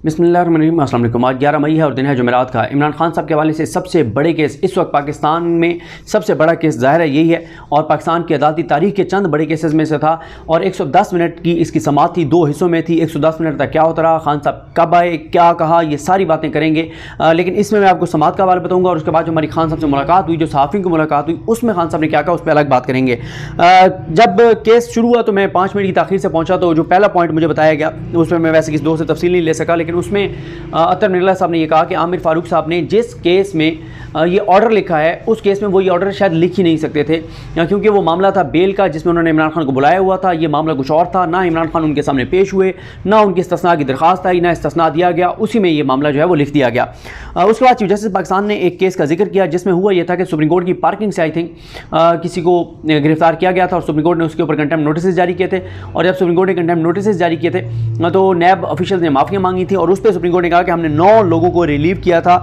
बिस्मिल्लाहिर्रहमानिर्रहीम। अस्सलाम वालेकुम। आज 11 मई है और दिन है जुमेरात का। इमरान खान साहब के हवाले से सबसे बड़े केस इस वक्त पाकिस्तान में सबसे बड़ा केस ज़ाहिर है यही है और पाकिस्तान की अदालती तारीख के चंद बड़े केसेस में से था और 110 मिनट की इसकी समाअत थी, 2 हिस्सों में थी। 110 मिनट तक क्या होता रहा, खान साहब कब आए, क्या कहा, ये सारी बातें करेंगे। लेकिन इसमें मैं आपको समाअत का हवाला बताऊँगा और उसके बाद जो हमारी खान साहब से मुलाकात हुई, जो सहाफ़ियों की मुलाकात हुई, उसमें खान साहब ने क्या कहा उस पर अलग बात करेंगे। जब केस शुरू हुआ तो मैं 5 मिनट की ताख़ीर से पहुँचा, तो जो पहला पॉइंट मुझे बताया गया उसमें मैं वैसे किसी दोस्त से तफसील नहीं ले सका, लेकिन उसमें अतर मिर्ज़ा साहब ने यह कहा कि आमिर फारूक साहब ने जिस केस में ये ऑर्डर लिखा है उस केस में वो ये ऑर्डर शायद लिख ही नहीं सकते थे, क्योंकि वो मामला था बेल का जिसमें उन्होंने इमरान खान को बुलाया हुआ था। ये मामला कुछ और था, ना इमरान खान उनके सामने पेश हुए, ना उनकी इस्तिस्ना की दरख्वास्त आई, ना इस्तिस्ना दिया गया, उसी में ये मामला जो है वो लिख दिया गया। उसके बाद चीफ जस्टिस पाकिस्तान ने एक केस का जिक्र किया जिसमें हुआ यह था कि सुप्रीम कोर्ट की पार्किंग से आई थिंक किसी को गिरफ्तार किया गया था और सुप्रीम कोर्ट ने उसके ऊपर कंटेम्प्ट नोटिस जारी किए थे। और जब सुप्रीम कोर्ट ने कंटेम्प्ट नोटिस जारी किए थे तो नैब ऑफिशियल ने माफ़ियाँ मांगी थी और उस पर सुप्रीम कोर्ट ने कहा कि हमने 9 लोगों को रिलीव किया था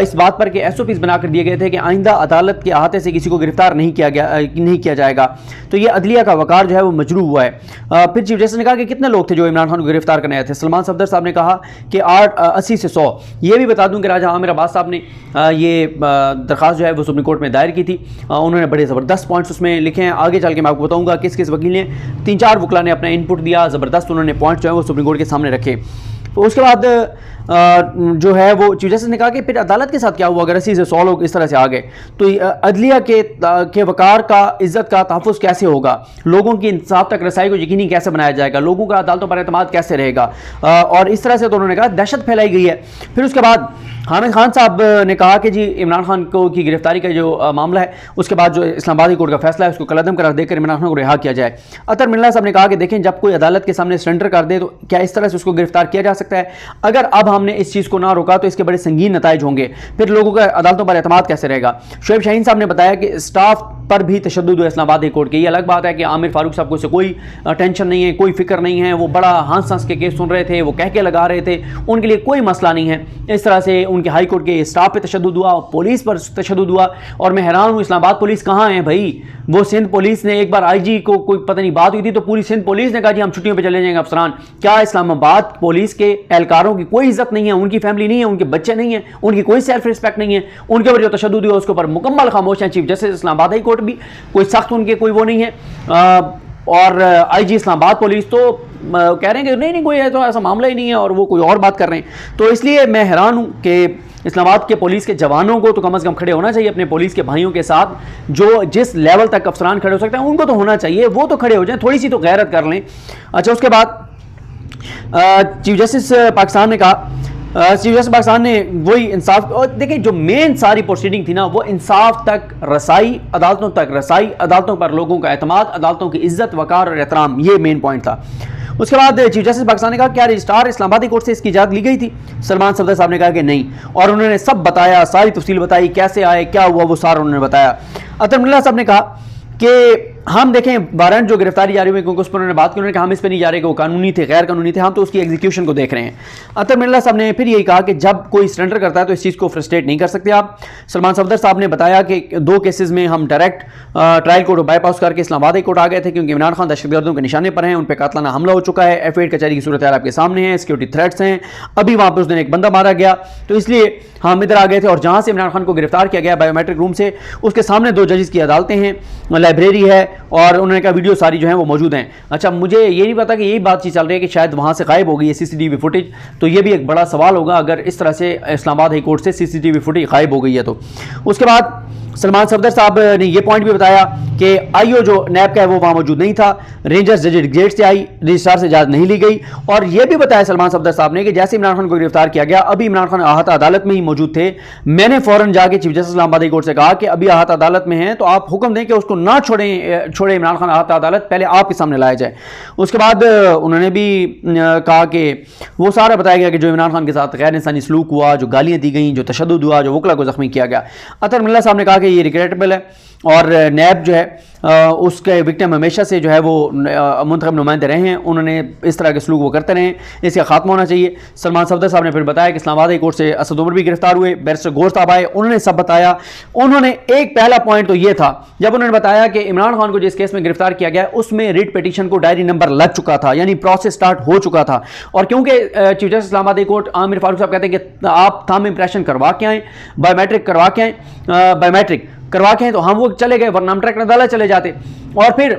इस बात पर कि SOPs बनाकर दिए गए थे कि आइंदा अदालत के अहाते से किसी को गिरफ्तार नहीं किया जाएगा। तो ये अदलिया का वकार जो है वो मजरू हुआ है। फिर चीफ जस्टिस ने कहा कि कितने लोग थे जो इमरान खान को गिरफ्तार करने आए थे। सलमान सफदर साहब ने कहा कि 80 से 100। ये भी बता दूं कि राजा आमिर अब्बास साहब ने ये दरख्वास्त जो है वो सुप्रीम कोर्ट में दायर की थी। उन्होंने बड़े ज़बरदस्त पॉइंट्स उसमें लिखे हैं, आगे चल के मैं आपको बताऊँगा किस किस वकील ने 3-4 वकला ने अपना इनपुट दिया, ज़बरदस्त उन्होंने पॉइंट्स जो है वो सुप्रीम कोर्ट के सामने रखे। तो उसके बाद जो है वो चीफ जस्टिस ने कहा कि फिर अदालत के साथ क्या हुआ अगर 80 से 100 लोग इस तरह से आ गए तो अदलिया के वकार का, इज्जत का तहफ़्फ़ुज़ कैसे होगा, लोगों की इंसाफ तक रसाई को यकीनी कैसे बनाया जाएगा, लोगों का अदालतों पर एतमाद कैसे रहेगा। और इस तरह से तो उन्होंने कहा दहशत फैलाई गई है। फिर उसके बाद हामिद खान साहब ने कहा कि जी इमरान खान की गिरफ्तारी का जो मामला है उसके बाद जो इस्लामाबादी कोर्ट का फैसला है उसको कलअदम करार देकर इमरान खान को रिहा किया जाए। अतर मिर्ज़ा साहब ने कहा कि देखें जब कोई अदालत के सामने सरेंडर कर दे तो क्या इस तरह से उसको गिरफ्तार किया जा सकता है। अगर अब हमने इस चीज़ को ना रोका तो इसके बड़े संगीन नताइज होंगे, फिर लोगों का अदालतों पर एतमाद कैसे रहेगा। शोएब शाहीन साहब ने बताया कि स्टाफ पर भी तशद्दुद हुआ इस्लामाबाद कोर्ट के। ये अलग बात है कि आमिर फारूक साहब को इससे कोई टेंशन नहीं है, कोई फिक्र नहीं है, वो बड़ा हंस हंस के केस सुन रहे थे, वो कह के लगा रहे थे, उनके लिए कोई मसला नहीं है। इस तरह से उनके हाई कोर्ट के स्टाफ पे तशद्दुद हुआ, पुलिस पर तशद्दुद हुआ। और मैं हैरान हूँ इस्लामाबाद पुलिस कहाँ है भाई। वो सिंध पुलिस ने एक बार IG को कोई पता नहीं बात हुई थी तो पूरी सिंध पुलिस ने कहा जी हम छुट्टियों पे चले जाएंगे अफसरान। क्या इस्लामाबाद पुलिस के एहलकारों की कोई इज्जत नहीं है, उनकी फैमिली नहीं है, उनके बच्चे नहीं है, उनकी कोई सेल्फ रिस्पेक्ट नहीं है, उनके ऊपर जो तशद्दुद हुआ उसके ऊपर मुकम्मल खामोश है। Chief justice Islamabad high court भी कोई सख्त उनके कोई वो नहीं है और IG इस्लामाबाद पुलिस तो कह रहे हैं कि नहीं कोई है तो ऐसा मामला ही नहीं है और वो कोई और बात कर रहे हैं। तो इसलिए मैं हैरान हूँ कि इस्लामाबाद के पुलिस के जवानों को तो कम से कम खड़े होना चाहिए अपने पुलिस के भाइयों के साथ, जो जिस लेवल तक अफसरान खड़े हो सकते हैं उनको तो होना चाहिए, वो तो खड़े हो जाएं, थोड़ी सी तो गैरत कर लें। अच्छा, उसके बाद चीफ जस्टिस पाकिस्तान ने कहा चीफ जस्टिस पाकिस्तान ने वही इंसाफ, और देखिए जो मेन सारी प्रोसीडिंग थी ना वो इंसाफ तक रसाई, अदालतों तक रसाई, अदालतों पर लोगों का एतमाद, अदालतों की इज्जत, वकार और एहतराम, ये मेन पॉइंट था। उसके बाद चीफ जस्टिस पाकिस्तान ने कहा क्या रजिस्ट्रार इस्लामाबादी कोर्ट से इसकी इजाज़त ली गई थी। सलमान सफदर साहब ने कहा कि नहीं और उन्होंने सब बताया, सारी तफसील बताई, कैसे आए, क्या हुआ, वो सारा उन्होंने बताया। अतर मिर्ज़ा साहब ने कहा कि हम देखें वारंट जो गिरफ्तारी जारी हुई क्योंकि उस पर उन्होंने बात की, उन्होंने कहा हम इस पर नहीं जा रहे कि वो कानूनी थे, गैर कानूनी थे, हम तो उसकी एग्जीक्यूशन को देख रहे हैं। अतर मिर्ज़ा साहब ने फिर यही कहा कि जब कोई सरेंडर करता है तो इस चीज़ को फ्रस्ट्रेट नहीं कर सकते आप। सलमान सफदर साहब ने बताया कि 2 केसेस में हम डायरेक्ट ट्रायल कोर्ट बाईपास करके इस्लामाबाद हाई कोर्ट आ गए थे क्योंकि इमरान खान दहशतगर्दों के निशाने पर हैं, उन पर कातलाना हमला हो चुका है, F8 कचहरी की सूरत आपके सामने है, सिक्योरिटी थ्रेट्स हैं, अभी वहाँ पर उस दिन एक बंदा मारा गया, तो इसलिए हम इधर आ गए थे। और जहाँ से इमरान खान को गिरफ्तार किया गया बायोमेट्रिक रूम से, उसके सामने 2 जजेस की अदालतें हैं, लाइब्रेरी है और उन्होंने कहा वीडियो सारी जो है वो मौजूद हैं। अच्छा, मुझे ये नहीं पता कि यही बातचीत चल रही है कि शायद वहाँ से गायब हो गई है CCTV फुटेज, तो ये भी एक बड़ा सवाल होगा अगर इस तरह से इस्लामाबाद हाई कोर्ट से CCTV फुटेज गायब हो गई है तो। उसके बाद सलमान सफदर साहब ने यह पॉइंट भी बताया कि IO जो नैब का है वो वहाँ मौजूद नहीं था, रेंजर्स गेट से आई, रजिस्ट्रार से इजाज़त नहीं ली गई। और यह भी बताया सलमान सफदर साहब ने कि जैसे इमरान खान को गिरफ्तार किया गया अभी इमरान खान अहाता अदालत में ही मौजूद थे, मैंने फ़ौरन जाके chief justice Islamabad high court से कहा कि अभी अहाता अदालत में हैं तो आप हुक्म दें कि उसको ना छोड़े इमरान खान अहाता अदालत, पहले आपके सामने लाया जाए। उसके बाद उन्होंने भी कहा कि वो सारा बताया गया कि जो इमरान खान के साथ गैर इंसानी सलूक हुआ, जो गालियाँ दी गई, जो तशद्दुद हुआ, जो वकला को जख्मी किया गया। अतर मिर्ज़ा साहब ने कहा कि ये रिग्रेटेबल है और नैब जो है उसके विक्टिम हमेशा से जो है वो मुंतखब नुमाइंदे रहे हैं, उन्होंने इस तरह के सलूक वो करते रहे, इसका खात्मा होना चाहिए। सलमान सफदर साहब ने फिर बताया कि इस्लामाबाद हाई कोर्ट से असद उमर भी गिरफ्तार हुए, बैरिस्टर गौर साहब आए, उन्होंने सब बताया। उन्होंने एक पहला पॉइंट तो ये था, जब उन्होंने बताया कि इमरान खान को जिस केस में गिरफ्तार किया गया उसमें रिट पिटीशन को डायरी नंबर लग चुका था, यानी प्रोसेस स्टार्ट हो चुका था। और क्योंकि chief justice Islamabad high court Aamir Farooq साहब कहते हैं कि आप थंब इंप्रेशन करवा के आए, बायोमेट्रिक करवा के आए, बायोमेट्रिक करवा के आए, तो हम वो चले गए, वरना हम ट्रैक्टर अदालत चले जाते। और फिर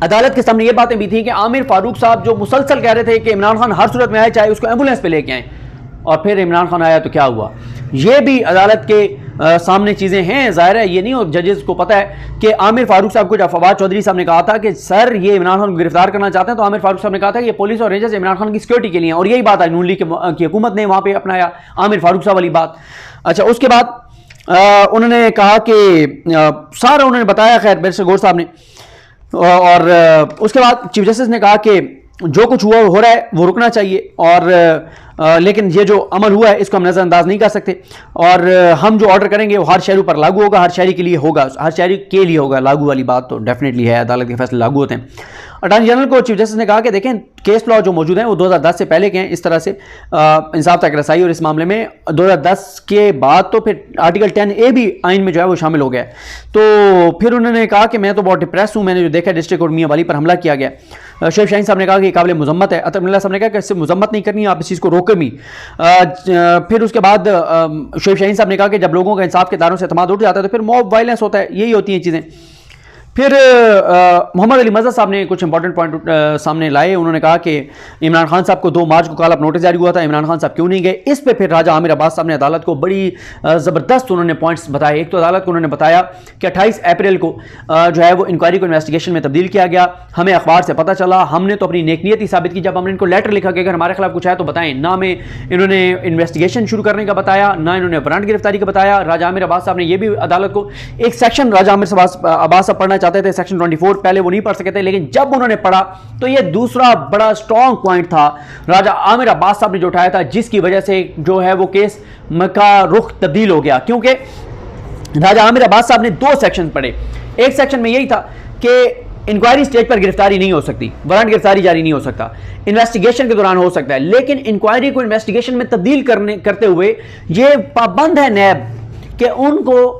अदालत के सामने ये बातें भी थी कि आमिर फारूक साहब जो मुसलसल कह रहे थे कि इमरान खान हर सूरत में आए, चाहे उसको एम्बुलेंस पे लेके आए, और फिर इमरान खान आया तो क्या हुआ। ये भी अदालत के सामने चीज़ें हैं, जाहिर है ये नहीं, और जजेस को पता है कि आमिर फारूक साहब को जब फवाद चौधरी साहब ने कहा था कि सर ये इमरान खान को गिरफ्तार करना चाहते हैं, तो आमिर फारूक साहब ने कहा था कि ये पुलिस और रेंजर्स इमरान खान की सिक्योरिटी के लिए, और यही बात नून लीग की हुकूमत ने वहाँ पे अपनाया आमिर फारूक साहब वाली बात। अच्छा, उसके बाद उन्होंने कहा कि सारा उन्होंने बताया, खैर बैरिस्टर गौर साहब ने, और उसके बाद चीफ जस्टिस ने कहा कि जो कुछ हुआ हो रहा है वो रुकना चाहिए, और लेकिन ये जो अमल हुआ है इसको हम नज़रअंदाज नहीं कर सकते, और हम जो ऑर्डर करेंगे वो हर शहरी पर लागू होगा, हर शहरी के लिए होगा, हर शहरी के लिए होगा। लागू वाली बात तो डेफिनेटली है, अदालत के फैसले लागू होते हैं। अटॉर्नी जनरल को चीफ जस्टिस ने कहा कि देखें केस लॉ जो मौजूद हैं वो 2010 से पहले के हैं, इस तरह से इंसाफ तक रसाई, और इस मामले में 2010 के बाद तो फिर आर्टिकल 10A भी आइन में जो है वो शामिल हो गया। तो फिर उन्होंने कहा कि मैं तो बहुत डिप्रेस हूँ, मैंने जो देखा डिस्ट्रिक्ट कोर्ट मियां वाली पर हमला किया गया। शेख शाहीन साहब ने कहा कि काबिल मुजम्मत है। अतर मिल्ला साहब ने कहा कि इससे मुजम्मत नहीं करनी, आप इस चीज़ को रोकें भी। फिर उसके बाद शेख शाहीन साहब ने कहा कि जब लोगों का इंसाफ के दायरों से एतमाद उठ जाता है तो फिर मॉब वायलेंस होता है, यही होती हैं चीज़ें। फिर मोहम्मद अली मज़हर साहब ने कुछ इंपॉर्टेंट पॉइंट सामने लाए। उन्होंने कहा कि इमरान खान साहब को 2 मार्च को कॉल अप नोटिस जारी हुआ था, इमरान खान साहब क्यों नहीं गए। इस पे फिर राजा आमिर अब्बास साहब ने अदालत को बड़ी ज़बरदस्त उन्होंने पॉइंट्स बताए। एक तो अदालत को उन्होंने बताया कि 28 अप्रैल को जो है वो इंक्वायरी को इन्वेस्टिगेशन में तब्दील किया गया, हमें अखबार से पता चला, हमने तो अपनी नेकनियत ही साबित की। जब हमने इनको लेटर लिखा कि अगर हमारे खिलाफ कुछ है तो बताएं, ना में इन्होंने इन्वेस्टिगेशन शुरू करने का बताया, ना इन्होंने वारंट गिरफ्तारी का बताया। राजा आमिर अब्बास साहब ने यह भी अदालत को एक सेक्शन राजा आमिर अब्बास साहब पढ़ना चाहते थे, सेक्शन 24, पहले वो नहीं पढ़ सके थे, लेकिन जब उन्होंने पढ़ा तो ये दूसरा बड़ा स्ट्रॉन्ग पॉइंट था राजा आमिर अब्बास साहब ने जो उठाया था, जिसकी वजह से जो है वो केस का रुख तब्दील हो गया। क्योंकि राजा आमिर अब्बास साहब ने 2 सेक्शन पढ़े। एक सेक्शन में यही था कि इंक्वायरी स्टेज पर गिरफ्तारी नहीं हो सकती, वारंट गिरफ्तारी जारी नहीं हो सकता, इन्वेस्टिगेशन के दौरान हो सकता है, लेकिन इंक्वायरी को इन्वेस्टिगेशन में तब्दील करते हुए ये पाबंद है नैब कि उनको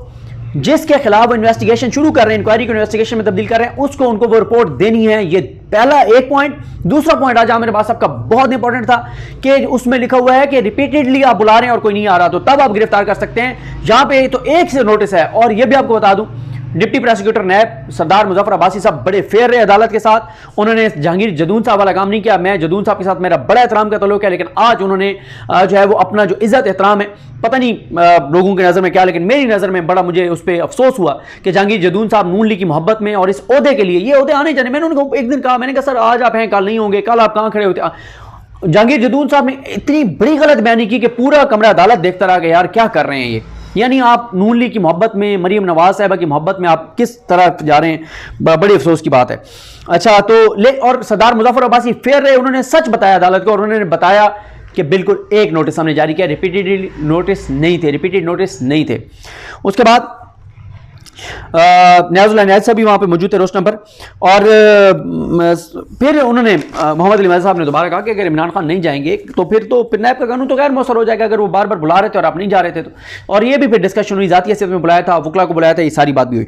जिसके खिलाफ इन्वेस्टिगेशन शुरू कर रहे हैं, इंक्वायरी को इन्वेस्टिगेशन में तब्दील कर रहे हैं, उसको उनको वो रिपोर्ट देनी है। ये पहला एक पॉइंट। दूसरा पॉइंट राजा आमिर अब्बास साहब का बहुत इंपॉर्टेंट था कि उसमें लिखा हुआ है कि रिपीटेडली आप बुला रहे हैं और कोई नहीं आ रहा तो तब आप गिरफ्तार कर सकते हैं। यहां पे तो एक से नोटिस है। और यह भी आपको बता दूं, डिप्टी प्रोसिक्यूटर नैब सरदार मुजफ्फर अब्बासी साहब बड़े फेयर रहे अदालत के साथ। उन्होंने जहांगीर जदून साहब वाला काम नहीं किया। मैं जदून साहब के साथ मेरा बड़ा एहतराम का तल्लुक है, लेकिन आज उन्होंने जो है वो अपना जो इज्जत एहतराम है, पता नहीं लोगों की नज़र में क्या, लेकिन मेरी नज़र में बड़ा मुझे उस पर अफसोस हुआ कि जहांगीर जदून साहब नून लीग की मोहब्बत में और इस ओहदे के लिए, ये ओहदे आने जाने, मैंने उनको एक दिन कहा, मैंने कहा सर आज आप हैं कल नहीं होंगे, कल आप कहाँ खड़े होते। जहांगीर जदून साहब ने इतनी बड़ी गलत बयानी की कि पूरा कमरा अदालत देखता रहा कि यार क्या कर रहे हैं ये। यानी आप नून लीग की मोहब्बत में, मरीम नवाज साहबा की मोहब्बत में आप किस तरह जा रहे हैं, बड़ी अफसोस की बात है। अच्छा तो और सरदार मुजफ्फर अब्बासी फेयर रहे, उन्होंने सच बताया अदालत को, और उन्होंने बताया कि बिल्कुल एक नोटिस हमने जारी किया, रिपीटेड नोटिस नहीं थे। उसके बाद न्याजुल्लाह न्याज साहब भी वहाँ पे मौजूद थे रोस्ट नंबर। और फिर उन्होंने मोहम्मद अली मज़हर साहब ने दोबारा कहा कि अगर इमरान खान नहीं जाएंगे तो फिर नैब का कानून तो गैर मौसर हो जाएगा, अगर वो बार बार बुला रहे थे और आप नहीं जा रहे थे तो। और ये भी फिर डिस्कशन हुई, ज़ाती हैसियत में बुलाया था, वकला को बुलाया था, ये सारी बात भी हुई।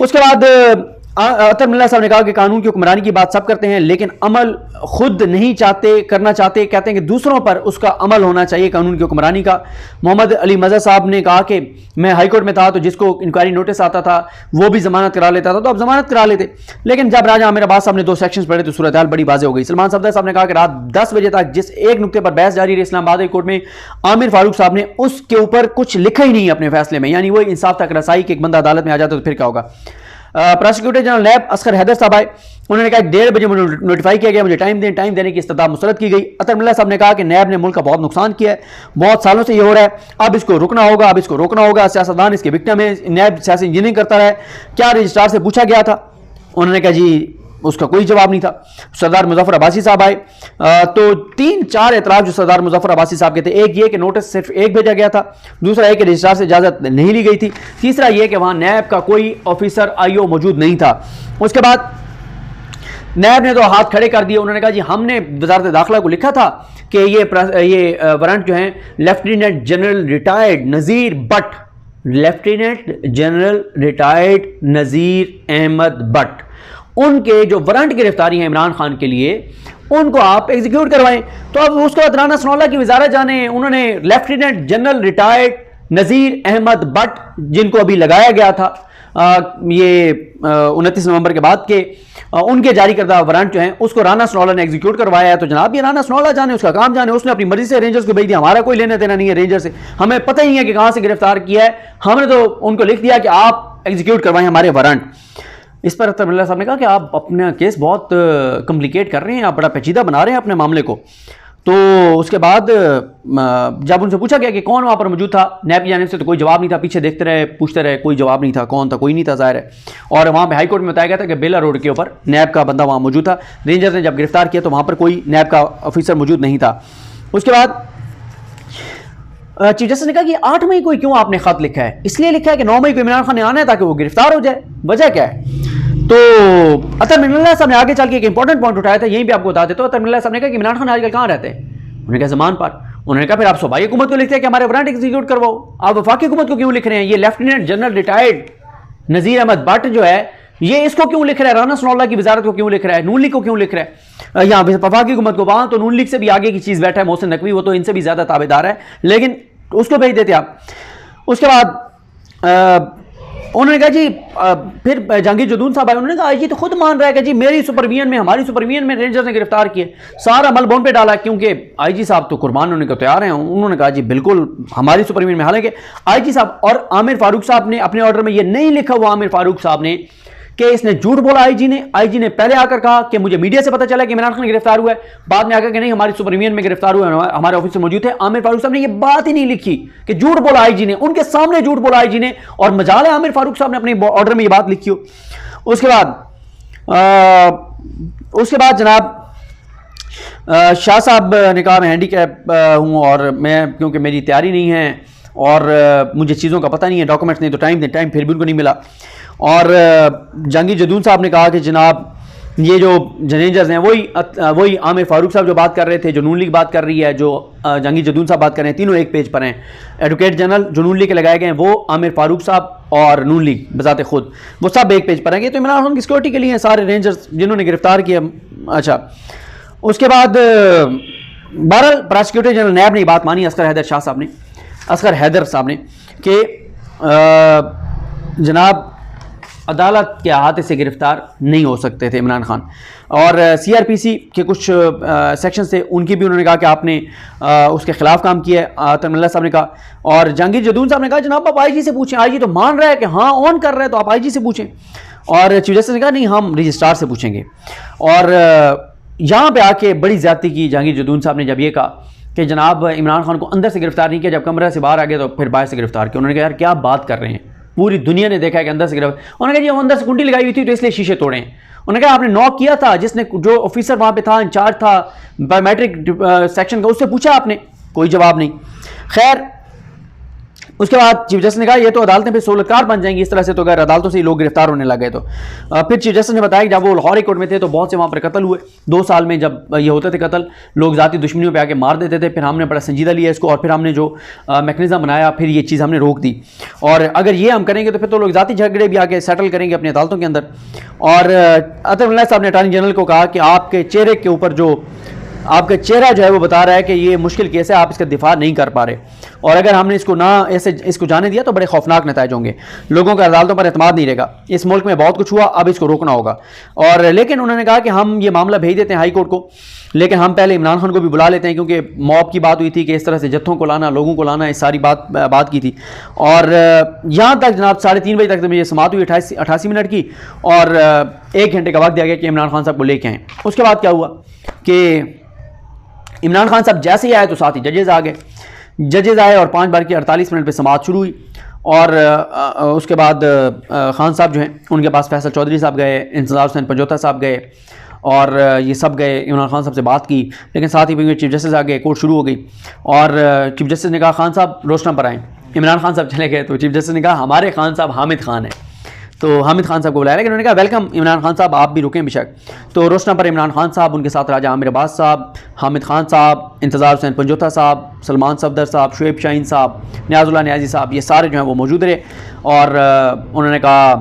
उसके बाद अतर मिल्ला साहब ने कहा कि कानून की हुक्मरानी की बात सब करते हैं, लेकिन अमल खुद नहीं करना चाहते, कहते हैं कि दूसरों पर उसका अमल होना चाहिए कानून की हुक्मरानी का। मोहम्मद अली मज़हर साहब ने कहा कि मैं हाई कोर्ट में था तो जिसको इंक्वायरी नोटिस आता था वो भी जमानत करा लेता था, तो आप जमानत करा लेते, लेकिन जब राजा आमिर अब्बास साहब ने 2 सेक्शंस पढ़े तो सूरत हाल बड़ी वाज़ेह हो गई। सलमान सफदर साहब ने कहा कि रात 10 बजे तक जिस एक नुक्ते पर बहस जारी रही इस्लामाबाद हाई कोर्ट में, आमिर फारूक साहब ने उसके ऊपर कुछ लिखा ही नहीं अपने फैसले में, यानी वो इंसाफ तक रसाई कि एक बंदा अदालत में आ जाता तो फिर क्या होगा। प्रोसिक्यूटर जनरल नैब असगर हैदर साहब आए, उन्होंने कहा 1:30 बजे मुझे नोटिफाई किया गया, मुझे टाइम देने की इस्तदा मुस्तरद की गई। अतर मिल्ला साहब ने कहा कि नैब ने मुल्क का बहुत नुकसान किया है, बहुत सालों से ये हो रहा है, अब इसको रुकना होगा, अब इसको रोकना होगा, सियासतदान इसके विक्टिम है, नैब सियासी इंजीनियरिंग करता रहा है। क्या रजिस्ट्रार से पूछा गया था, उन्होंने कहा जी उसका कोई जवाब नहीं था। सरदार मुजफ्फर अब्बासी साहब आए तो 3-4 एतराज़ जो सरदार मुजफ्फर अब्बासी साहब के थे, एक ये कि नोटिस सिर्फ एक भेजा गया था, दूसरा ये कि रजिस्ट्रार से इजाज़त नहीं ली गई थी, तीसरा ये कि वहाँ नैब का कोई ऑफिसर आईओ मौजूद नहीं था। उसके बाद नैब ने तो हाथ खड़े कर दिए, उन्होंने कहा जी हमने वजारत दाखिला को लिखा था कि ये वारंट जो हैं लेफ्टिनेंट जनरल रिटायर्ड नज़ीर भट्ट, लेफ्टिनेंट जनरल रिटायर्ड नज़ीर अहमद भट्ट, उनके जो वारंट गिरफ्तारी है इमरान खान के लिए, उनको आप एग्जीक्यूट करवाएं। तो अब उसके बाद राना सनाउल्लाह की वजारत जाने, उन्होंने लेफ्टिनेंट जनरल रिटायर्ड नज़ीर अहमद भट्ट, जिनको अभी लगाया गया था ये 29 नवंबर के बाद के उनके जारी करदा वारंट जो है उसको राना सनाउल्लाह ने एग्जीक्यूट करवाया है। तो जनाब ये राना सनाउल्लाह जाने, उसका काम जाने, उसने अपनी मर्जी से रेंजर्स को भेज दिया, हमारा कोई लेना देना नहीं है रेंजर से, हमें पता ही है कि कहां से गिरफ्तार किया है, हमने तो उनको लिख दिया कि आप एग्जीक्यूट करवाएं हमारे वारंट। इस पर अब्दुल्ला साहब ने कहा कि आप अपना केस बहुत कॉम्प्लिकेट कर रहे हैं, आप बड़ा पेचीदा बना रहे हैं अपने मामले को। तो उसके बाद जब उनसे पूछा गया कि कौन वहाँ पर मौजूद था नैब की जानिब से, तो कोई जवाब नहीं था, पीछे देखते रहे, पूछते रहे, कोई जवाब नहीं था, कौन था, कोई नहीं था ज़ाहिर है। और वहाँ पे हाई कोर्ट में बताया गया था कि बेला रोड के ऊपर नैब का बंदा वहाँ मौजूद था, रेंजर्स ने जब गिरफ्तार किया तो वहाँ पर कोई नैब का ऑफिसर मौजूद नहीं था। उसके बाद चीफ जस्टिस ने कहा कि 8 मई को क्यों आपने खत लिखा है? इसलिए लिखा है कि 9 मई को इमरान खान ने आना है ताकि वो गिरफ्तार हो जाए, वजह क्या है? तो अतर मिनल्लाह साहब ने आगे चल के एक इंपॉर्टेंट पॉइंट उठाया था, यहीं भी आपको बता देता हूं। अतर मिनल्लाह साहब ने कहा कि इमरान खान आजकल कहाँ रहते हैं? उन्होंने कहा ज़मान पर। उन्होंने कहा फिर आप सूबाई हुकूमत को लिखते हैं कि हमारे वारंट एग्जीक्यूट करवाओ, आप वफाकी हुकूमत को क्यों लिख रहे हैं? ये लेफ्टिनेंट जनरल रिटायर्ड नज़ीर अहमद भट्ट जो है ये इसको क्यों लिख रहा है? राना सनाउल्लाह की वजारत को क्यों लिख रहा है? नून लीग को क्यों लिख रहा है? यहाँ वफाकी हुकूमत को, वहाँ तो नून लीग से भी आगे की चीज़ बैठा है मोहसिन नकवी, वो तो इनसे भी ज़्यादा ताबेदार है, लेकिन उसको भेज देते आप। उसके बाद उन्होंने कहा जी फिर जहांगीर जदून साहब आए, उन्होंने कहा आईजी तो खुद मान रहा है कि जी मेरी सुपरविजन में, हमारी सुपरविजन में रेंजर्स ने गिरफ्तार किए, सारा अमल बोन पे डाला, क्योंकि आईजी साहब तो कुर्बान होने को तैयार हैं। उन्होंने कहा जी बिल्कुल हमारी सुपरविजन में, हालांकि आईजी साहब और आमिर फारूक साहब ने अपने ऑर्डर में ये नहीं लिखा हुआ, आमिर फारूक साहब ने, कि इसने झूठ बोला आईजी ने पहले आकर कहा कि मुझे मीडिया से पता चला कि इमरान खान गिरफ्तार हुआ है, बाद में आकर कि नहीं हमारी सुपरविजन में गिरफ्तार हुआ है, हमारे ऑफिस में मौजूद है। आमिर फारूक साहब ने ये बात ही नहीं लिखी कि झूठ बोला आईजी ने, उनके सामने झूठ बोला आईजी ने, और मजाल है आमिर फारूक साहब ने अपने ऑर्डर में ये बात लिखी हो। उसके बाद जनाब शाह साहब ने कहा मैं हैंडीकैप हूँ और मैं, क्योंकि मेरी तैयारी नहीं है और मुझे चीज़ों का पता नहीं है, डॉक्यूमेंट्स नहीं, तो टाइम फिर भी उनको नहीं मिला। और जहांगीर जदून साहब ने कहा कि जनाब ये जो रेंजर्स हैं वही आमिर फारूक साहब जो बात कर रहे थे, जो नून लीग बात कर रही है, जो जहांगीर जदून साहब बात कर रहे हैं, तीनों एक पेज पर हैं। एडवोकेट जनरल जो नून लीग के लगाए गए हैं वो आमिर फारूक साहब और नून लीग बजाते खुद वो सब एक पेज पर हैं। तो इमरान खान की सिक्योरिटी के लिए हैं सारे रेंजर्स जिन्होंने गिरफ्तार किया। अच्छा, उसके बाद बहरहाल प्रोसिक्यूटर जनरल नैब ने बात मानी, असगर हैदर साहब ने, कि जनाब अदालत के अहाते से गिरफ्तार नहीं हो सकते थे इमरान खान। और सीआरपीसी के कुछ सेक्शन थे उनकी भी उन्होंने कहा कि आपने उसके खिलाफ काम किया है, तमिल्ला साहब ने कहा। और जहांगीर जदून साहब ने कहा जनाब आप आईजी से पूछें, आईजी तो मान रहा है कि हाँ ऑन कर रहा है, तो आप आईजी से पूछें। और चीफ जस्टिस ने कहा नहीं हम रजिस्ट्रार से पूछेंगे। और यहाँ पर आके बड़ी ज्यादती की जहांगीर जदून साहब ने जब ये कहा कि जनाब इमरान खान को अंदर से गिरफ्तार नहीं किया, जब कमरा से बाहर आ गया तो फिर बाहर से गिरफ्तार किया। उन्होंने कहा यार क्या बात कर रहे हैं, पूरी दुनिया ने देखा है कि अंदर से गिरफ्तार। उन्होंने कहा जी अंदर से कुंडी लगाई हुई थी तो इसलिए शीशे तोड़े हैं। उन्होंने कहा आपने नॉक किया था, जिसने जो ऑफिसर वहां पे था, इंचार्ज था बायोमेट्रिक सेक्शन का, उससे पूछा आपने? कोई जवाब नहीं। खैर उसके बाद चीफ जस्टिस ने कहा ये तो अदालतें फिर सहूलतकार बन जाएंगी इस तरह से, तो अगर अदालतों से ही लोग गिरफ्तार होने लगे तो। फिर चीफ जस्टिस ने बताया कि जब वो लाहौर कोर्ट में थे तो बहुत से वहाँ पर कत्ल हुए 2 साल में, जब ये होते थे कत्ल, लोग ज़ाती दुश्मनियों पे आके मार देते थे। फिर हमने बड़ा संजीदा लिया इसको और फिर हमने जो मैकेनिज्म बनाया, फिर ये चीज़ हमने रोक दी। और अगर ये हम करेंगे तो फिर तो लोग ज़ाती झगड़े भी आके सेटल करेंगे अपनी अदालतों के अंदर। और अतर मिल्ला साहब ने अटॉर्नी जनरल को कहा कि आपके चेहरे के ऊपर जो आपका चेहरा जो है वो बता रहा है कि ये मुश्किल केस है, आप इसका दिफा नहीं कर पा रहे, और अगर हमने इसको ना ऐसे इसको जाने दिया तो बड़े खौफनाक नतीजे होंगे, लोगों का अदालतों पर एतमाद नहीं रहेगा। इस मुल्क में बहुत कुछ हुआ, अब इसको रोकना होगा। और लेकिन उन्होंने कहा कि हम ये मामला भेज देते हैं हाई कोर्ट को, लेकिन हम पहले इमरान खान को भी बुला लेते हैं, क्योंकि मॉब की बात हुई थी कि इस तरह से जत्थों को लाना, लोगों को लाना, इस सारी बात की थी। और यहाँ तक जनाब 3:30 बजे तक मुझे समात हुई 88 मिनट की, और 1 घंटे का वक्त दिया गया कि इमरान खान साहब को लेके आएँ। उसके बाद क्या हुआ कि इमरान खान साहब जैसे ही आए तो साथ ही जजेस आ गए। जजेस आए और 5 बार की 48 मिनट पे समाअत शुरू हुई। और उसके बाद खान साहब जो हैं उनके पास फैसल चौधरी साहब गए, इंतज़ार हुसैन पंजोता साहब गए और ये सब गए, इमरान खान साहब से बात की। लेकिन साथ ही चीफ जस्टिस आ गए, कोर्ट शुरू हो गई और चीफ जस्टिस ने कहा खान साहब रोस्टरम पर आएँ। इमरान खान साहब चले गए तो चीफ जस्टिस ने कहा हमारे खान साहब हामिद खान हैं, तो हामिद खान साहब को बुलाया। लेकिन उन्होंने कहा वेलकम इमरान खान साहब, आप भी रुकें बेशक। तो रोस्टरम पर इमरान खान साहब, उनके साथ राजा आमिर अब्बास साहब, हामिद खान साहब, इंतज़ार हुसैन पंजोता साहब, सलमान सफदर साहब, शुएब शाहीन साहब, नियाज़ुल्लाह नियाज़ी साहब, ये सारे जो हैं वो मौजूद रहे और उन्होंने कहा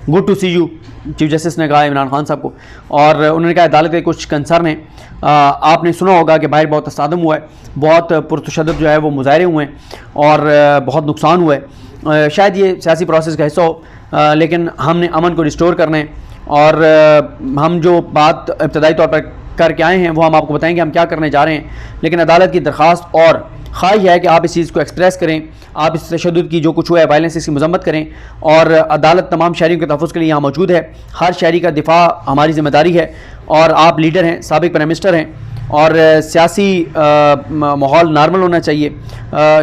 good to see you, chief justice ने कहा इमरान खान साहब को। और उन्होंने कहा अदालत के कुछ कंसर्न हैं, आपने सुना होगा कि बाहर बहुत तसादम हुआ है, बहुत पुरतशद्दुद जो है वो मुजाहरे हुए हैं और बहुत नुकसान हुआ है। शायद ये सियासी प्रोसेस का हिस्सा हो, लेकिन हमने अमन को रिस्टोर करना है और हम जो बात इब्तदाई तौर पर करके आए हैं वो हम आपको बताएंगे हम क्या करने जा रहे हैं। लेकिन अदालत की दरख्वास्त और ख्वाहिश है कि आप इस चीज़ को एक्सप्रेस करें, आप इस तशद्दुद की जो कुछ हुआ है वायलेंस इसकी मजम्मत करें और अदालत तमाम शहरियों के तहफ़्फ़ुज़ के लिए यहाँ मौजूद है। हर शहरी का दिफा हमारी ज़िम्मेदारी है और आप लीडर हैं, साबिक़ प्राइम मिनिस्टर हैं और सियासी माहौल नॉर्मल होना चाहिए,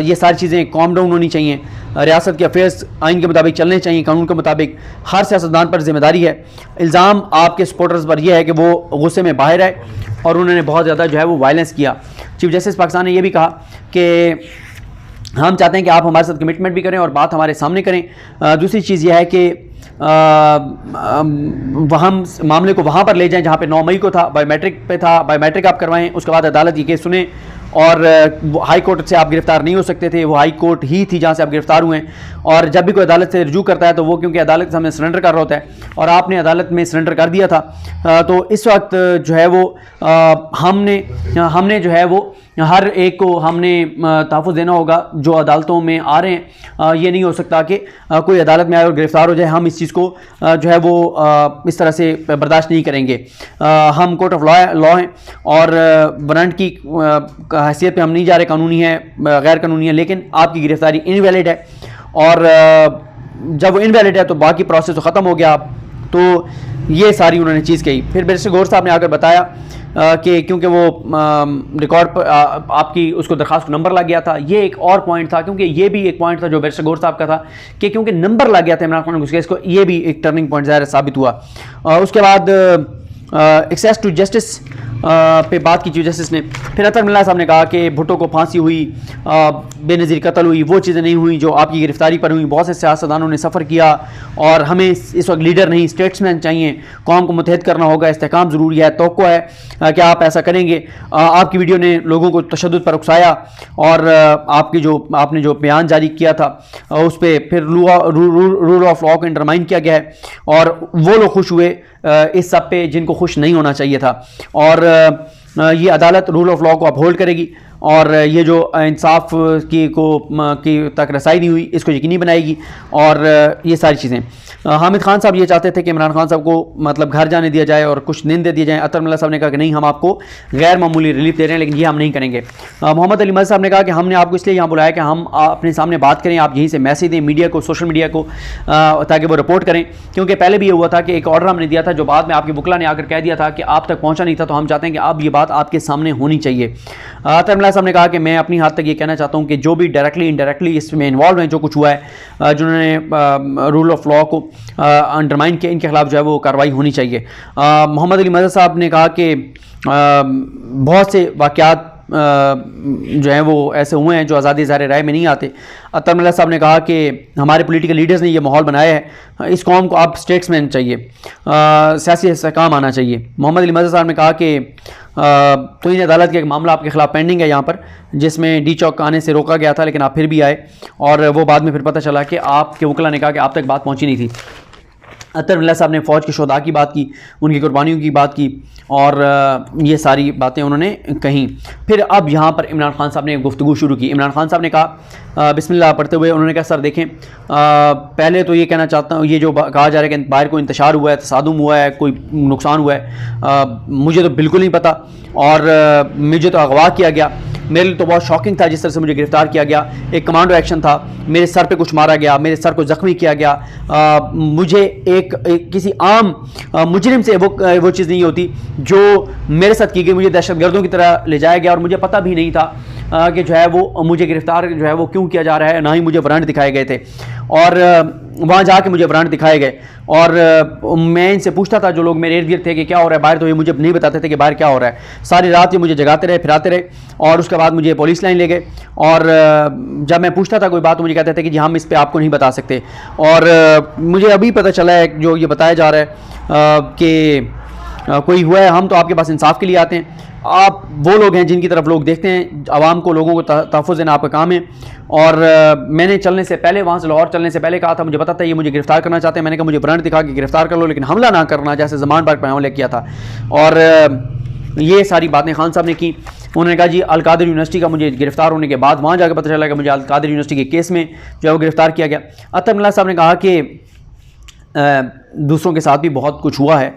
ये सारी चीज़ें कॉम डाउन होनी चाहिए, रियासत के अफेयर्स आइन के मुताबिक चलने चाहिए, कानून के मुताबिक। हर सियासतदान पर जिम्मेदारी है। इल्ज़ाम आपके सपोर्टर्स पर यह है कि वो गुस्से में बाहर आए और उन्होंने बहुत ज़्यादा जो है वो वायलेंस किया। चीफ जस्टिस पाकिस्तान ने यह भी कहा कि हम चाहते हैं कि आप हमारे साथ कमिटमेंट भी करें और बात हमारे सामने करें। दूसरी चीज़ यह है कि हम मामले को वहाँ पर ले जाएं जहाँ पे 9 मई को था, बायोमेट्रिक पे था, बायोमेट्रिक आप करवाएं, उसके बाद अदालत ये केस सुने और हाई कोर्ट से आप गिरफ्तार नहीं हो सकते थे, वो हाई कोर्ट ही थी जहाँ से आप गिरफ्तार हुए हैं। और जब भी कोई अदालत से रिजू करता है तो वो क्योंकि अदालत के सामने सरेंडर कर रहा होता है और आपने अदालत में सरेंडर कर दिया था, तो इस वक्त जो है वो हमने जो है वो हर एक को हमने तहफ़्फ़ुज़ देना होगा जो अदालतों में आ रहे हैं। ये नहीं हो सकता कि कोई अदालत में आए और गिरफ्तार हो जाए, हम इस चीज़ को जो है वो इस तरह से बर्दाश्त नहीं करेंगे। हम कोर्ट ऑफ लॉ हैं और वारंट की हैसियत पे हम नहीं जा रहे, कानूनी है गैर कानूनी है, लेकिन आपकी गिरफ्तारी इनवैलिड है और जब वो इनवैलिड है तो बाकी प्रोसेस तो ख़त्म हो गया। तो ये सारी उन्होंने चीज़ कही। फिर बैरिस्टर गौहर साहब ने आकर बताया कि क्योंकि वो रिकॉर्ड पर आपकी उसको दरखास्त को नंबर लग गया था। ये एक और पॉइंट था, क्योंकि ये भी एक पॉइंट था जो बैरिस्टर गौहर साहब का था कि क्योंकि नंबर लग गया था इमरान खान उस केस को, ये भी एक टर्निंग पॉइंट ज़ाहिर साबित हुआ। उसके बाद एक्सेस टू जस्टिस पे बात की चीफ जस्टिस ने। फिर अतर मिल्ला साहब ने कहा कि भुट्टो को फांसी हुई, बेनज़ीर कत्ल हुई, वो चीज़ें नहीं हुई जो आपकी गिरफ्तारी पर हुई। बहुत से सियासतदानों ने सफ़र किया और हमें इस वक्त लीडर नहीं स्टेट्समैन चाहिए, कौम को मुत्तहद करना होगा, इस्तेहकाम ज़रूरी है, तवक्को है कि आप ऐसा करेंगे। आपकी वीडियो ने लोगों को तशद्दुद पर उकसाया और आपने जो बयान जारी किया था उस पर फिर रूल ऑफ लॉ को अंडरमाइन किया गया है और वो लोग खुश हुए इस सब पे जिनको खुश नहीं होना चाहिए था। और ये अदालत रूल ऑफ लॉ को अपहोल्ड करेगी और ये जो इंसाफ की तक रसाई नहीं हुई इसको यकीनी बनाएगी और ये सारी चीज़ें। हामिद खान साहब ये चाहते थे कि इमरान खान साहब को मतलब घर जाने दिया जाए और कुछ दिन दे दिए जाए। अतर मिल्ला साहब ने कहा कि नहीं, हम आपको गैर मामूली रिलीफ दे रहे हैं, लेकिन ये हम नहीं करेंगे। मोहम्मद अली मद साहब ने कहा कि हमने आपको इसलिए यहाँ बुलाया कि हम अपने सामने बात करें, आप यहीं से मैसेज दें मीडिया को, सोशल मीडिया को, ताकि वो रिपोर्ट करें। क्योंकि पहले भी ये हुआ था कि एक ऑर्डर हमने दिया था जो बाद में आपके वकला ने आकर कह दिया था कि आप तक पहुँचा नहीं था, तो हम चाहते हैं कि अब ये बात आपके सामने होनी चाहिए। अतर मिल्ला साहब ने कहा कि मैं अपनी हाथ तक ये कहना चाहता हूँ कि जो भी डायरेक्टली इनडायरेक्टली इसमें इन्वॉल्व हैं, जो कुछ हुआ है, जिन्होंने रूल ऑफ लॉ को अंडरमाइन किया, इनके खिलाफ जो है वो कार्रवाई होनी चाहिए। मोहम्मद अली मदद साहब ने कहा कि बहुत से वाक़यात जो हैं वो ऐसे हुए हैं जो आज़ादी ज़ाहिर राय में नहीं आते। अतर मिल्ला साहब ने कहा कि हमारे पॉलिटिकल लीडर्स ने ये माहौल बनाया है, इस कौम को अब स्टेट्समैन चाहिए, सियासी इस्तेहकाम आना चाहिए। मोहम्मद अली मदद साहब ने कहा कि तो इन अदालत का एक मामला आपके खिलाफ पेंडिंग है यहाँ पर, जिसमें डी चौक आने से रोका गया था, लेकिन आप फिर भी आए और वो बाद में फिर पता चला कि आपके वकला ने कहा कि आप तक बात पहुँची नहीं थी। अतर मिल्ला साहब ने फ़ौज के शोधा की बात की, उनकी कुर्बानियों की बात की और ये सारी बातें उन्होंने कहीं। फिर अब यहाँ पर इमरान खान साहब ने गुफ्तगू शुरू की। इमरान खान साहब ने कहा बिस्मिल्लाह पढ़ते हुए, उन्होंने कहा सर देखें, पहले तो ये कहना चाहता हूँ, ये जो कहा जा रहा है कि बाहर कोई इंतशार हुआ है, तसादुम हुआ है, कोई नुकसान हुआ है, मुझे तो बिल्कुल नहीं पता और मुझे तो अगवा किया गया। मेरे लिए तो बहुत शॉकिंग था जिस तरह से मुझे गिरफ्तार किया गया। एक कमांडो एक्शन था, मेरे सर पे कुछ मारा गया, मेरे सर को ज़ख्मी किया गया। मुझे एक किसी आम मुजरिम से वो चीज़ नहीं होती जो मेरे साथ की गई। मुझे दहशतगर्दों की तरह ले जाया गया और मुझे पता भी नहीं था कि जो है वो मुझे गिरफ्तार जो है वो क्यों किया जा रहा है, ना ही मुझे वारंट दिखाए गए थे। और वहाँ जाके मुझे वारंट दिखाए गए और मैं इनसे पूछता था, जो लोग मेरे इर्द गिर्द थे, कि क्या हो रहा है बाहर, तो ये मुझे नहीं बताते थे कि बाहर क्या हो रहा है। सारी रात ये मुझे जगाते रहे, फिराते रहे और उसके बाद मुझे पुलिस लाइन ले गए। और जब मैं पूछता था कोई बात, तो मुझे कहते थे कि जी हम इस पर आपको नहीं बता सकते। और मुझे अभी पता चला है, जो ये बताया जा रहा है कि कोई हुआ है, हम तो आपके पास इंसाफ के लिए आते हैं, आप वो लोग हैं जिनकी तरफ लोग देखते हैं। आवाम को, लोगों को तहफ़्फ़ुज़ देना आपका काम है। और मैंने चलने से पहले, वहाँ से लाहौर चलने से पहले कहा था, मुझे पता था ये मुझे गिरफ्तार करना चाहते हैं। मैंने कहा मुझे वारंट दिखा के गिरफ्तार कर लो, लेकिन हमला ना करना, जैसे ज़मान पार्क पर हमला किया था। और ये सारी बातें खान साहब ने की। उन्होंने कहा जी अल कादिर यूनिवर्सिटी का मुझे गिरफ्तार होने के बाद वहाँ जाकर पता चला कि मुझे अल कादिर यूनिवर्सिटी के केस में जो है वो गिरफ्तार किया गया। अतर मिल्ला साहब ने कहा कि दूसरों के साथ भी बहुत कुछ हुआ है,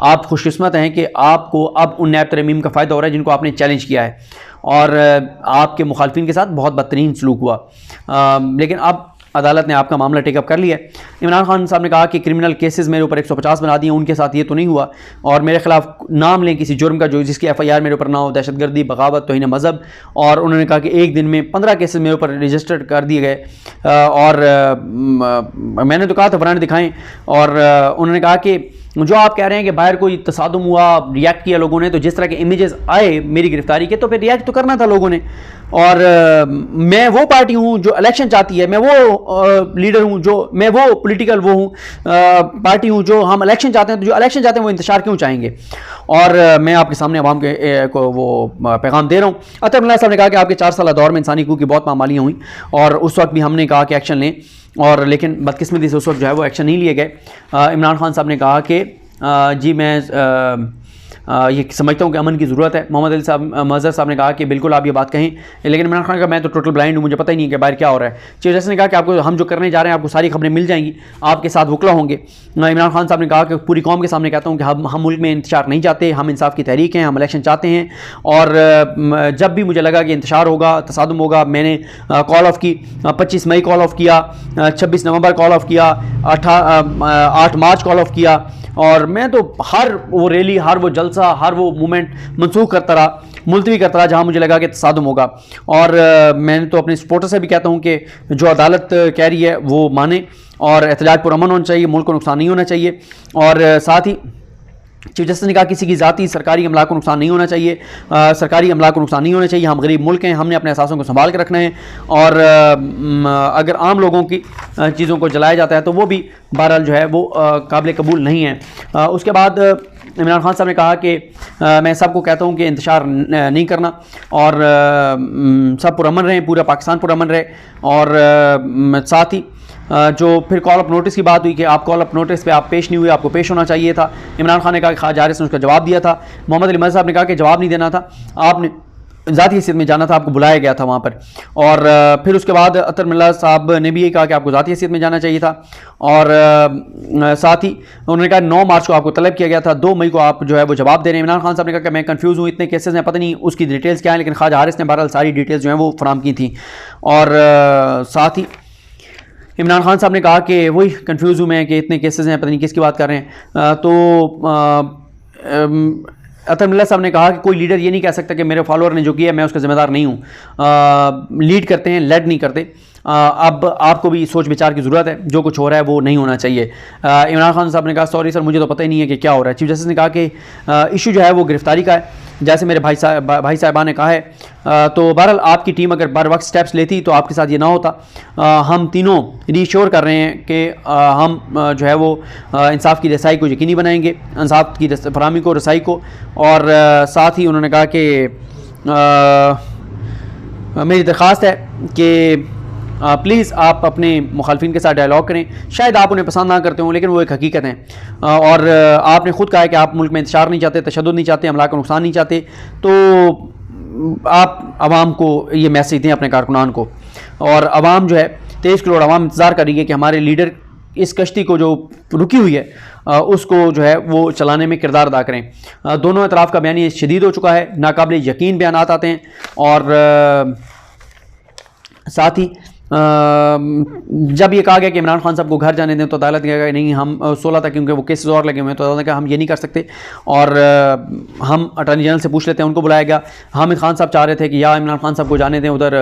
आप खुशकिस्मत हैं कि आपको अब उन नैब तरमीम का फ़ायदा हो रहा है जिनको आपने चैलेंज किया है, और आपके मुखालफिन के साथ बहुत बदतरीन सलूक हुआ। लेकिन अब अदालत ने आपका मामला टेकअप कर लिया है। इमरान खान साहब ने कहा कि क्रिमिनल केसेस मेरे ऊपर 150 बना दिए, उनके साथ ये तो नहीं हुआ, और मेरे खिलाफ नाम लें किसी जुर्म का जो जिसकी FIR मेरे ऊपर ना हो, दहशतगर्दी, बगावत, तौहीन मज़हब। और उन्होंने कहा कि एक दिन में 15 केसेस मेरे ऊपर रजिस्टर्ड कर दिए गए। और मैंने तो कहा था वारंट दिखाएं। और उन्होंने कहा कि जो आप कह रहे हैं कि बाहर कोई तसादुम हुआ, रिएक्ट किया लोगों ने, तो जिस तरह के इमेजेस आए मेरी गिरफ्तारी के, तो फिर रिएक्ट तो करना था लोगों ने। और मैं वो पार्टी हूँ जो इलेक्शन चाहती है, मैं वो लीडर हूँ, जो मैं वो पॉलिटिकल वो हूँ पार्टी हूँ जो हम इलेक्शन चाहते हैं। तो जो इलेक्शन चाहते हैं वो इंतशार क्यों चाहेंगे? और मैं आपके सामने आवाम के को वो पैगाम दे रहा हूँ। अतर मिल्ला साहब ने कहा कि आपके 4 साल दौर में इंसानी हकूक़ की बहुत पामालियाँ हुई, और उस वक्त भी हमने कहा कि एक्शन लें, और लेकिन बदकिस्मती से उस वक्त जो है वो एक्शन नहीं लिए गए। इमरान खान साहब ने कहा कि जी मैं ये समझता हूँ कि अमन की ज़रूरत है। मोहम्मद अली साहब मज़हर साहब ने कहा कि बिल्कुल आप ये बात कहें, लेकिन इमरान खान का मैं तो टोटल ब्लाइंड हूँ, मुझे पता ही नहीं है कि बाहर क्या हो रहा है। चीफ जस्टिस ने कहा कि आपको हम जो करने जा रहे हैं आपको सारी खबरें मिल जाएंगी, आपके साथ वकला होंगे। इमरान खान साहब ने कहा कि पूरी कौम के सामने कहता हूँ कि हम मुल्क में इंतशार नहीं चाहते, हम इंसाफ की तहरीक हैं, हम इलेक्शन चाहते हैं। और जब भी मुझे लगा कि इंतशार होगा, तसादुम होगा, मैंने कॉल ऑफ की। 25 मई कॉल ऑफ किया, 26 नवंबर कॉल ऑफ किया, 8 मार्च कॉल ऑफ किया। और मैं तो हर वो रैली, हर वो जलसा, हर वो मूवमेंट मनसूख करता रहा, मुलतवी करता रहा जहाँ मुझे लगा कि तसादुम होगा। और मैंने तो अपने सपोर्टर से भी कहता हूँ कि जो अदालत कह रही है वो माने, और एहतजाज पुरअमन होना चाहिए, मुल्क को नुकसान नहीं होना चाहिए। और साथ ही चीफ जस्टिस ने कहा किसी की जाती सरकारी अमला को नुकसान नहीं होना चाहिए, सरकारी अमला को नुकसान नहीं होना चाहिए। हम गरीब मुल्क हैं, हमने अपने असासों को संभाल के रखना है। और अगर आम लोगों की चीज़ों को जलाया जाता है तो वो भी बहरहाल जो है वो काबिल कबूल नहीं है। उसके बाद इमरान खान साहब ने कहा कि मैं सबको कहता हूँ कि इंतशार नहीं करना, और सब पुरअमन रहें, पूरा पाकिस्तान पुरअमन रहे। और साथ ही जो फिर कॉल अप नोटिस की बात हुई कि आप कॉल अप नोटिस पे आप पेश नहीं हुए, आपको पेश होना चाहिए था। इमरान खान ने कहा कि ख्वाजा हारिस ने उसका जवाब दिया था। मोहम्मद अली मज़हर साहब ने कहा कि जवाब नहीं देना था, आपने ज़ाती हैसियत में जाना था, आपको बुलाया गया था वहाँ पर। और फिर उसके बाद अतर मिल्ला साहब ने भी ये कहा कि आपको ज़ाती हैसियत में जाना चाहिए था। और साथ ही उन्होंने कहा 9 मार्च को आपको तलब किया गया था, 2 मई को आप जो है वो जवाब दे रहे हैं। इमरान खान साहब ने कहा कि मैं कंफ्यूज हूँ, इतने केसेस हैं, पता नहीं उसकी डिटेल्स क्या है, लेकिन ख्वाजा हारिस ने बहरहाल सारी डिटेल्स जो हैं वो फराम की थी। और साथ ही इमरान खान साहब ने कहा कि वही कंफ्यूज हूँ मैं कि इतने केसेस हैं, पता नहीं किसकी बात कर रहे हैं। तो अतर मिल्ला साहब ने कहा कि कोई लीडर ये नहीं कह सकता कि मेरे फॉलोअर ने जो किया मैं उसका ज़िम्मेदार नहीं हूँ। लीड करते हैं, लेड नहीं करते। अब आपको भी सोच विचार की ज़रूरत है, जो कुछ हो रहा है वो नहीं होना चाहिए। इमरान खान साहब ने कहा सॉरी सर, मुझे तो पता ही नहीं है कि क्या हो रहा है। चीफ जस्टिस ने कहा कि इशू जो है वो गिरफ्तारी का है, जैसे मेरे भाई साहिबा ने कहा है। तो बहरहाल आपकी टीम अगर बर वक्त स्टेप्स लेती तो आपके साथ ये ना होता। हम तीनों रीश्योर कर रहे हैं कि हम जो है वो इंसाफ की रसाई को यकीनी बनाएंगे, इंसाफ की फराहमी को, रसाई को। और साथ ही उन्होंने कहा कि मेरी दरख्वास्त है कि प्लीज़ आप अपने मुखालफिन के साथ डायलॉग करें। शायद आप उन्हें पसंद ना करते हों, लेकिन वो एक हकीकत है। और आपने खुद कहा है कि आप मुल्क में इंतशार नहीं चाहते, तशद्दुद नहीं चाहते, अमला का नुकसान नहीं चाहते। तो आप आवाम को ये मैसेज दें, अपने कारकुनान को। और आवाम जो है 23 करोड़ आवाम इंतज़ार कर रही है कि हमारे लीडर इस कश्ती को जो रुकी हुई है उसको जो है वो चलाने में किरदार अदा करें। दोनों अतराफ़ का बयानी शदीद हो चुका है, नाकाबिल यकीन बयानात आते हैं। और साथ ही जब ये कहा गया कि इमरान खान साहब को घर जाने दें तो अदालत ने कहा नहीं, हम 16 तक, क्योंकि वो केसेस और लगे हुए हैं, तो अदालत ने कहा हम ये नहीं कर सकते और हम अटॉर्नी जनरल से पूछ लेते हैं। उनको बुलाया गया। हामिद खान साहब चाह रहे थे कि या इमरान खान साहब को जाने दें उधर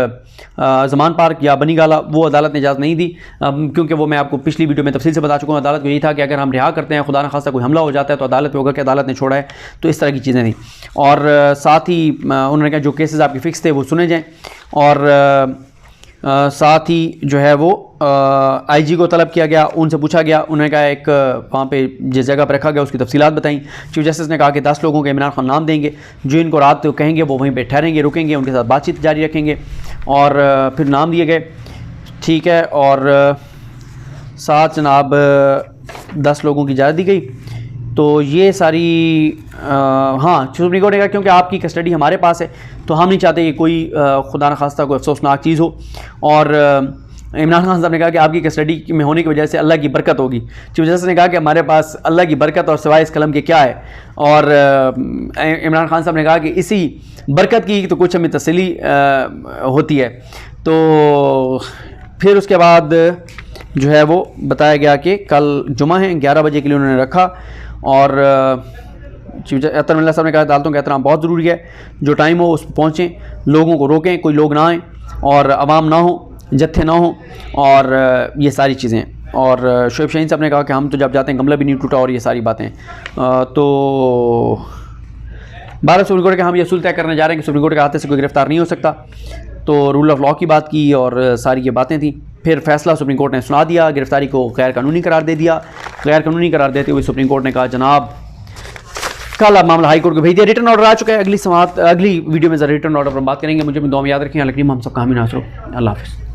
ज़मान पार्क या बनी गाला, वो अदालत ने इजाज़त नहीं दी, क्योंकि वो मैं आपको पिछली वीडियो में तफसील से बता चुका हूँ। अदालत को यही था कि अगर हम रिहा करते हैं, खुदा न खास्ता कोई हमला हो जाता है तो अदालत पे होगा कि अदालत ने छोड़ा है, तो इस तरह की चीज़ें थी। और साथ ही उन्होंने कहा जो केसेस आपके फ़िक्स थे वो सुने जाएँ, और साथ ही जो है वो आईजी को तलब किया गया, उनसे पूछा गया, उन्होंने कहा एक वहाँ पे जिस जगह पर रखा गया उसकी तफसीलात बताई। चीफ जस्टिस ने कहा कि 10 लोगों के इमरान खान नाम देंगे, जो इनको रात को कहेंगे वो वहीं पे ठहरेंगे, रुकेंगे, उनके साथ बातचीत जारी रखेंगे, और फिर नाम दिए गए। ठीक है, और साथ जनाब 10 लोगों की इजाज़त दी गई। तो ये सारी हाँ, सुप्रीम कोर्ट ने कहा क्योंकि आपकी कस्टडी हमारे पास है तो हम नहीं चाहते कि कोई खुदा न खास्ता कोई अफसोसनाक चीज़ हो, और इमरान खान साहब ने कहा कि आपकी कस्टडी में होने की वजह से अल्लाह की बरकत होगी। चीफ जस्टिस ने कहा कि हमारे पास अल्लाह की बरकत और सिवाय इस कलम के क्या है, और इमरान खान साहब ने कहा कि इसी बरकत की तो कुछ हमें तसल्ली होती है। तो फिर उसके बाद जो है वो बताया गया कि कल जुमा है, 11 बजे के लिए उन्होंने रखा, और चीफ जस्टिस अतर साहब ने कहा अदालतों का एहतराम बहुत ज़रूरी है, जो टाइम हो उस पर पहुँचें, लोगों को रोकें, कोई लोग ना आएँ और आवाम ना हो, जत्थे ना हो, और ये सारी चीज़ें। और शोएब शाहीन साहब ने कहा कि हम तो जब जाते हैं गमला भी नहीं टूटा, और ये सारी बातें। तो 12 सुप्रीम कोर्ट के हम ये उसूल तय करने जा रहे हैं कि सुप्रीम कोर्ट के हाथ से कोई गिरफ्तार नहीं हो सकता, तो रूल ऑफ लॉ की बात की और सारी ये बातें थी। फिर फैसला सुप्रीम कोर्ट ने सुना दिया, गिरफ्तारी को गैर कानूनी करार दे दिया। गैर कानूनी करार देते हुए सुप्रीम कोर्ट ने कहा जनाब कल अब मामला हाई कोर्ट को भेज दिया, रिटर्न ऑर्डर आ चुका है। अगली वीडियो में ज़रा रिटर्न ऑर्डर पर बात करेंगे। मुझे भी दुआ में याद रखें। अलकरीम हम सब का हामी नासरो। अल्लाह हाफ़िज़।